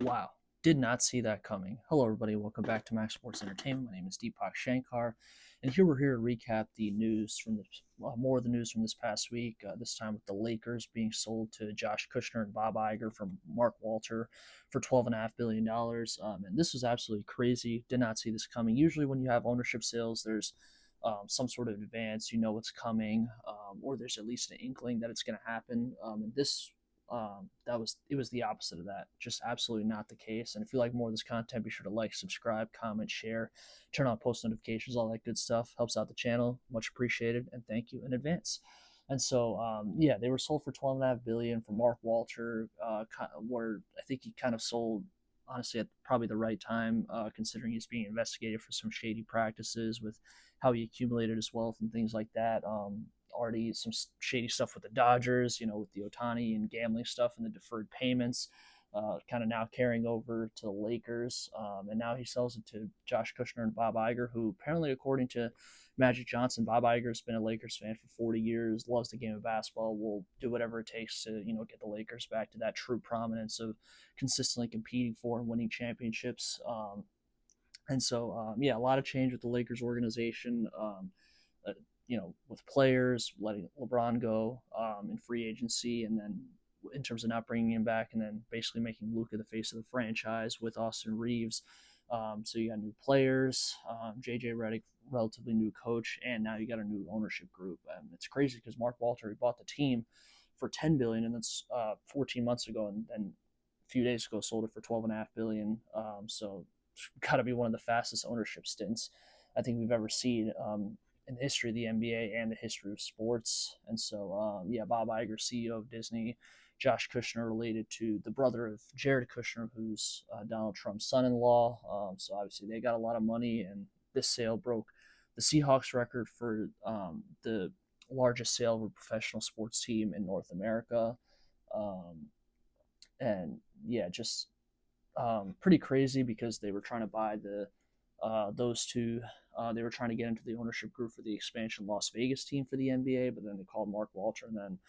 Wow, did not see that coming. Hello, everybody. Welcome back to Max Sports Entertainment. My name is Deepak Shankar, and we're here to recap the news from more of the news from this past week. This time with the Lakers being sold to Josh Kushner and Bob Iger from Mark Walter for $12.5 billion. And this was absolutely crazy. Did not see this coming. Usually, when you have ownership sales, there's some sort of advance. You know what's coming, or there's at least an inkling that it's going to happen. And this it was the opposite of that. Just absolutely not the case. And if you like more of this content, be sure to like, subscribe, comment, share, turn on post notifications, all that good stuff. Helps out the channel. Much appreciated, and thank you in advance. And so, yeah, they were sold for $12.5 billion from Mark Walter, where I think he kind of sold honestly at probably the right time, considering he's being investigated for some shady practices with how he accumulated his wealth and things like that. Already some shady stuff with the Dodgers, with the Otani and gambling stuff and the deferred payments, kind of now carrying over to the Lakers. And now he sells it to Josh Kushner and Bob Iger, who apparently, according to Magic Johnson, Bob Iger's been a Lakers fan for 40 years, loves the game of basketball, will do whatever it takes to, get the Lakers back to that true prominence of consistently competing for and winning championships. Yeah, a lot of change with the Lakers organization. Uh, with players, letting LeBron go in free agency, and then in terms of not bringing him back, and then basically making Luka the face of the franchise with Austin Reeves. So you got new players, JJ Redick, relatively new coach, and now you got a new ownership group. It's crazy because Mark Walter, he bought the team for $10 billion, and that's 14 months ago, and then a few days ago sold it for $12.5 billion. So got to be one of the fastest ownership stints I think we've ever seen. In the history of the NBA and the history of sports. And so, yeah, Bob Iger, CEO of Disney, Josh Kushner, related to the brother of Jared Kushner, who's Donald Trump's son-in-law. So obviously they got a lot of money, and this sale broke the Seahawks record for the largest sale of a professional sports team in North America. Um, and yeah, just pretty crazy because they were trying to buy those two. They were trying to get into the ownership group for the expansion Las Vegas team for the NBA, but then they called Mark Walter, and then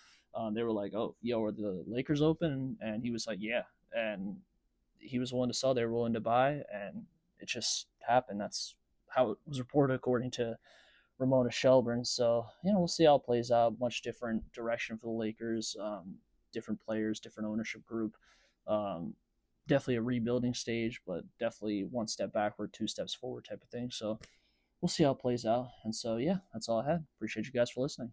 they were like, "Oh, yo, are the Lakers open?" And he was like, "Yeah," and he was willing to sell. They were willing to buy, and it just happened. That's how it was reported, according to Ramona Shelburne. So we'll see how it plays out. Much different direction for the Lakers. Different players, different ownership group. Um, Definitely a rebuilding stage, but definitely one step backward, two steps forward type of thing. So we'll see how it plays out. And so, yeah, that's all I had. Appreciate you guys for listening.